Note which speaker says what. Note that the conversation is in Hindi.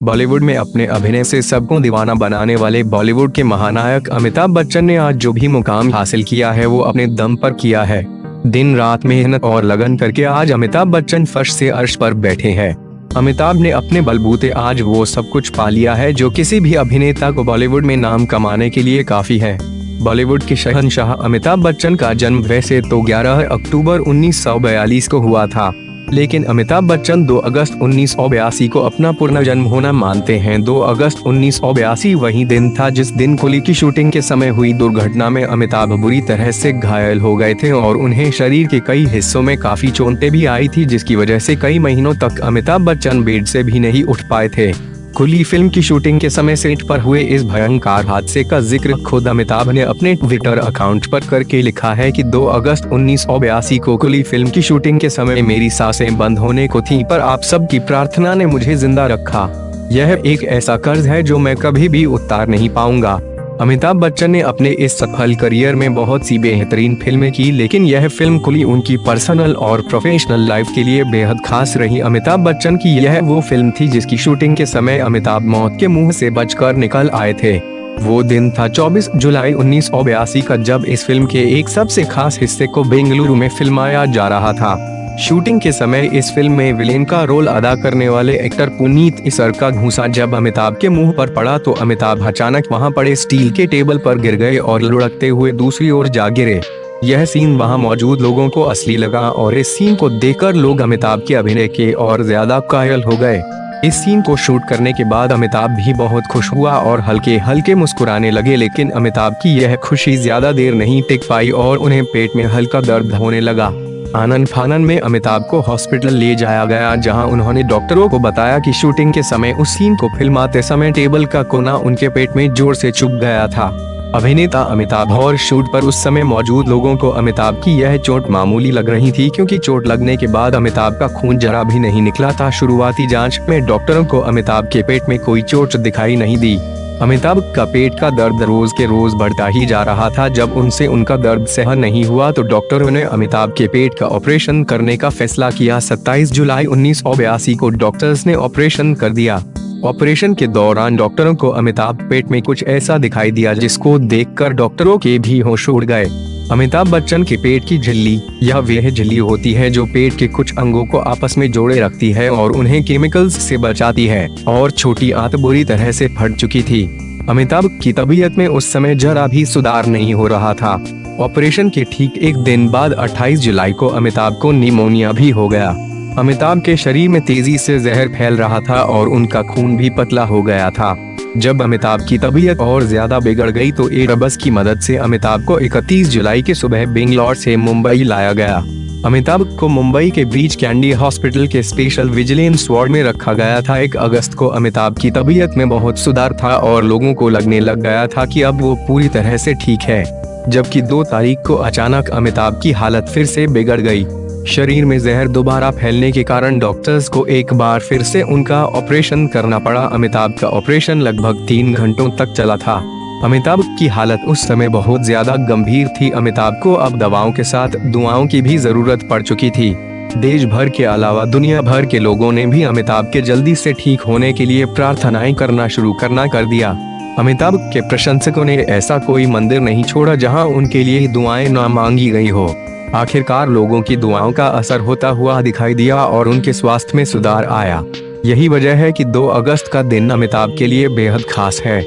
Speaker 1: बॉलीवुड में अपने अभिनय से सबको दीवाना बनाने वाले बॉलीवुड के महानायक अमिताभ बच्चन ने आज जो भी मुकाम हासिल किया है वो अपने दम पर किया है। दिन रात मेहनत और लगन करके आज अमिताभ बच्चन फर्श से अर्श पर बैठे हैं। अमिताभ ने अपने बलबूते आज वो सब कुछ पा लिया है जो किसी भी अभिनेता को बॉलीवुड में नाम कमाने के लिए काफी है। बॉलीवुड के शहंशाह अमिताभ बच्चन का जन्म वैसे तो 11 अक्टूबर 1942 को हुआ था, लेकिन अमिताभ बच्चन 2 अगस्त 1982 को अपना पुनर्जन्म होना मानते हैं। 2 अगस्त 1982 वही दिन था जिस दिन कुली की शूटिंग के समय हुई दुर्घटना में अमिताभ बुरी तरह से घायल हो गए थे और उन्हें शरीर के कई हिस्सों में काफी चोटें भी आई थी, जिसकी वजह से कई महीनों तक अमिताभ बच्चन बेड से भी नहीं उठ पाए थे। कुली फिल्म की शूटिंग के समय सेट पर हुए इस भयंकर हादसे का जिक्र खुद अमिताभ ने अपने ट्विटर अकाउंट पर करके लिखा है कि 2 अगस्त 1982 को कुली फिल्म की शूटिंग के समय मेरी सांसें बंद होने को थीं, पर आप सबकी प्रार्थना ने मुझे जिंदा रखा। यह एक ऐसा कर्ज है जो मैं कभी भी उतार नहीं पाऊंगा। अमिताभ बच्चन ने अपने इस सफल करियर में बहुत सी बेहतरीन फिल्में की, लेकिन यह फिल्म कुली उनकी पर्सनल और प्रोफेशनल लाइफ के लिए बेहद खास रही। अमिताभ बच्चन की यह वो फिल्म थी जिसकी शूटिंग के समय अमिताभ मौत के मुंह से बचकर निकल आए थे। वो दिन था 24 जुलाई 1982 का, जब इस फिल्म के एक सबसे खास हिस्से को बेंगलुरु में फिल्माया जा रहा था। शूटिंग के समय इस फिल्म में विलेन का रोल अदा करने वाले एक्टर पुनीत इसर का घूंसा जब अमिताभ के मुंह पर पड़ा तो अमिताभ अचानक वहां पड़े स्टील के टेबल पर गिर गए और लुढ़कते हुए दूसरी ओर जा गिरे। यह सीन वहां मौजूद लोगों को असली लगा और इस सीन को देखकर लोग अमिताभ के अभिनय के और ज्यादा कायल हो गए। इस सीन को शूट करने के बाद अमिताभ भी बहुत खुश हुआ और हल्के हल्के मुस्कुराने लगे, लेकिन अमिताभ की यह खुशी ज्यादा देर नहीं टिक पाई और उन्हें पेट में हल्का दर्द होने लगा। आनन फानन में अमिताभ को हॉस्पिटल ले जाया गया, जहां उन्होंने डॉक्टरों को बताया कि शूटिंग के समय उस सीन को फिल्माते समय टेबल का कोना उनके पेट में जोर से चुभ गया था। अभिनेता अमिताभ और शूट पर उस समय मौजूद लोगों को अमिताभ की यह चोट मामूली लग रही थी, क्योंकि चोट लगने के बाद अमिताभ का खून जरा भी नहीं निकला था। शुरुआती जांच में डॉक्टरों को अमिताभ के पेट में कोई चोट दिखाई नहीं दी। अमिताभ का पेट का दर्द रोज के रोज बढ़ता ही जा रहा था। जब उनसे उनका दर्द सहन नहीं हुआ तो डॉक्टरों ने अमिताभ के पेट का ऑपरेशन करने का फैसला किया। 27 जुलाई 1982 को डॉक्टर्स ने ऑपरेशन कर दिया। ऑपरेशन के दौरान डॉक्टरों को अमिताभ पेट में कुछ ऐसा दिखाई दिया जिसको देखकर डॉक्टरों के भी होश उड़ गए। अमिताभ बच्चन के पेट की झिल्ली, यह वह झिल्ली होती है जो पेट के कुछ अंगों को आपस में जोड़े रखती है और उन्हें केमिकल्स से बचाती है, और छोटी आंत बुरी तरह से फट चुकी थी। अमिताभ की तबीयत में उस समय जरा भी सुधार नहीं हो रहा था। ऑपरेशन के ठीक एक दिन बाद 28 जुलाई को अमिताभ को निमोनिया भी हो गया। अमिताभ के शरीर में तेजी से जहर फैल रहा था और उनका खून भी पतला हो गया था। जब अमिताभ की तबीयत और ज्यादा बिगड़ गई तो एयरबस की मदद से अमिताभ को 31 जुलाई की सुबह बेंगलोर से मुंबई लाया गया। अमिताभ को मुंबई के ब्रीच कैंडी हॉस्पिटल के स्पेशल विजिलेंस वार्ड में रखा गया था। 1 अगस्त को अमिताभ की तबीयत में बहुत सुधार था और लोगों को लगने लग गया था कि अब वो पूरी तरह से ठीक है, जबकि 2 तारीख को अचानक अमिताभ की हालत फिर से बिगड़ गई। शरीर में जहर दोबारा फैलने के कारण डॉक्टर्स को एक बार फिर से उनका ऑपरेशन करना पड़ा। अमिताभ का ऑपरेशन लगभग 3 घंटों तक चला था। अमिताभ की हालत उस समय बहुत ज्यादा गंभीर थी। अमिताभ को अब दवाओं के साथ दुआओं की भी जरूरत पड़ चुकी थी। देश भर के अलावा दुनिया भर के लोगों ने भी अमिताभ के जल्दी से ठीक होने के लिए प्रार्थनाएं करना शुरू कर दिया। अमिताभ के प्रशंसकों ने ऐसा कोई मंदिर नहीं छोड़ा जहां उनके लिए दुआएं न मांगी गई हो। आखिरकार लोगों की दुआओं का असर होता हुआ दिखाई दिया और उनके स्वास्थ्य में सुधार आया। यही वजह है कि 2 अगस्त का दिन अमिताभ के लिए बेहद खास है।